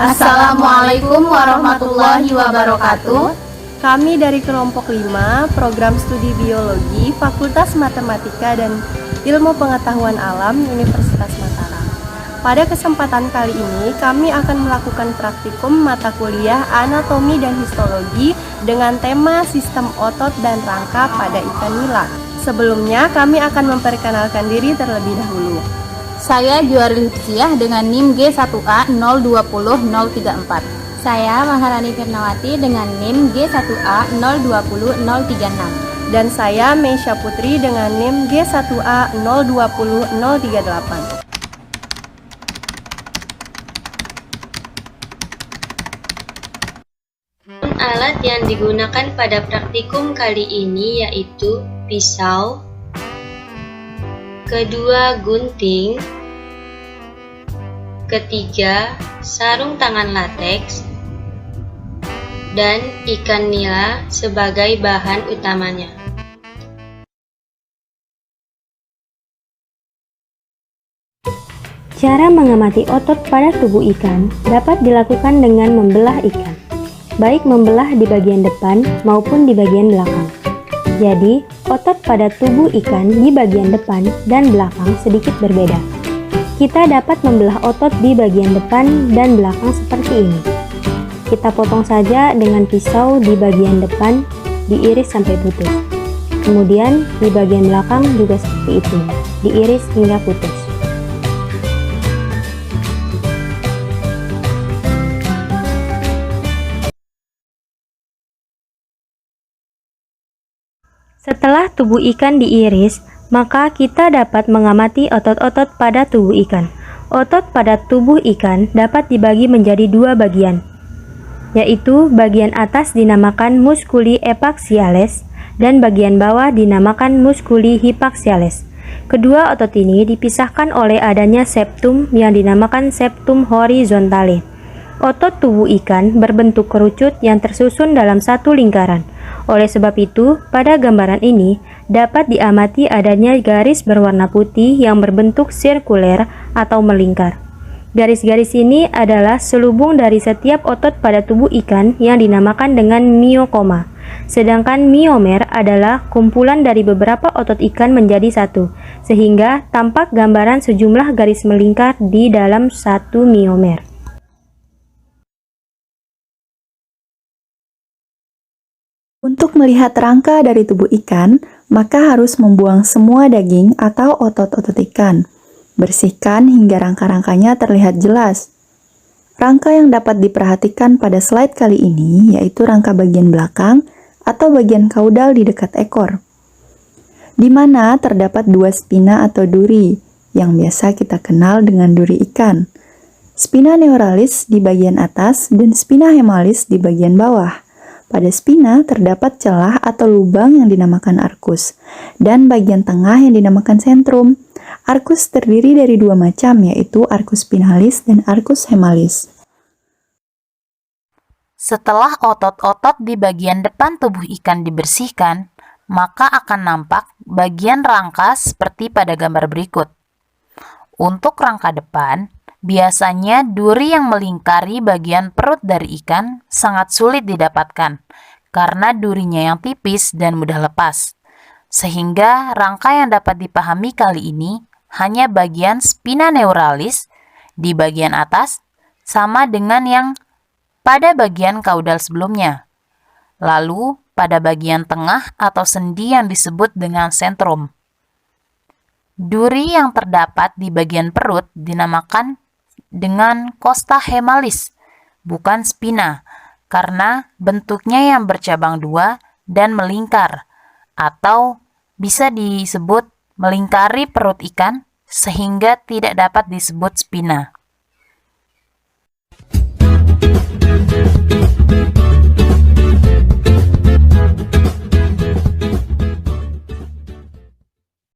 Assalamualaikum warahmatullahi wabarakatuh. Kami dari kelompok 5, program studi biologi, Fakultas Matematika dan Ilmu Pengetahuan Alam, Universitas Mataram. Pada kesempatan kali ini, kami akan melakukan praktikum mata kuliah anatomi dan histologi dengan tema sistem otot dan rangka pada ikan nila. Sebelumnya, kami akan memperkenalkan diri terlebih dahulu. Saya Juaril Hifziah dengan NIM G1A 020034. Saya Maharani Firnawati dengan NIM G1A 020036. Dan saya Meisha Putri dengan NIM G1A 020038. Alat yang digunakan pada praktikum kali ini yaitu pisau, kedua gunting, ketiga sarung tangan lateks, dan ikan nila sebagai bahan utamanya. Cara mengamati otot pada tubuh ikan dapat dilakukan dengan membelah ikan, baik membelah di bagian depan maupun di bagian belakang. Jadi, otot pada tubuh ikan di bagian depan dan belakang sedikit berbeda. Kita dapat membelah otot di bagian depan dan belakang seperti ini. Kita potong saja dengan pisau di bagian depan, diiris sampai putus. Kemudian di bagian belakang juga seperti itu, diiris hingga putus. Setelah tubuh ikan diiris, maka kita dapat mengamati otot-otot pada tubuh ikan. Otot pada tubuh ikan dapat dibagi menjadi dua bagian, yaitu bagian atas dinamakan musculi epaaxiales dan bagian bawah dinamakan musculi hypaxiales. Kedua otot ini dipisahkan oleh adanya septum yang dinamakan septum horizontale. Otot tubuh ikan berbentuk kerucut yang tersusun dalam satu lingkaran. Oleh sebab itu, pada gambaran ini dapat diamati adanya garis berwarna putih yang berbentuk sirkuler atau melingkar. Garis-garis ini adalah selubung dari setiap otot pada tubuh ikan yang dinamakan dengan miokoma. Sedangkan miomer adalah kumpulan dari beberapa otot ikan menjadi satu, sehingga tampak gambaran sejumlah garis melingkar di dalam satu miomer. Untuk melihat rangka dari tubuh ikan, maka harus membuang semua daging atau otot-otot ikan. Bersihkan hingga rangka-rangkanya terlihat jelas. Rangka yang dapat diperhatikan pada slide kali ini yaitu rangka bagian belakang atau bagian kaudal di dekat ekor, di mana terdapat dua spina atau duri yang biasa kita kenal dengan duri ikan. Spina neuralis di bagian atas dan spina hemalis di bagian bawah. Pada spina terdapat celah atau lubang yang dinamakan arkus, dan bagian tengah yang dinamakan sentrum. Arkus terdiri dari dua macam, yaitu arkus spinalis dan arkus hemalis. Setelah otot-otot di bagian depan tubuh ikan dibersihkan, maka akan nampak bagian rangka seperti pada gambar berikut. Untuk rangka depan, biasanya duri yang melingkari bagian perut dari ikan sangat sulit didapatkan karena durinya yang tipis dan mudah lepas. Sehingga rangka yang dapat dipahami kali ini hanya bagian spina neuralis di bagian atas sama dengan yang pada bagian kaudal sebelumnya. Lalu pada bagian tengah atau sendi yang disebut dengan sentrum. Duri yang terdapat di bagian perut dinamakan dengan costa hemalis, bukan spina, karena bentuknya yang bercabang dua dan melingkar, atau bisa disebut melingkari perut ikan sehingga tidak dapat disebut spina.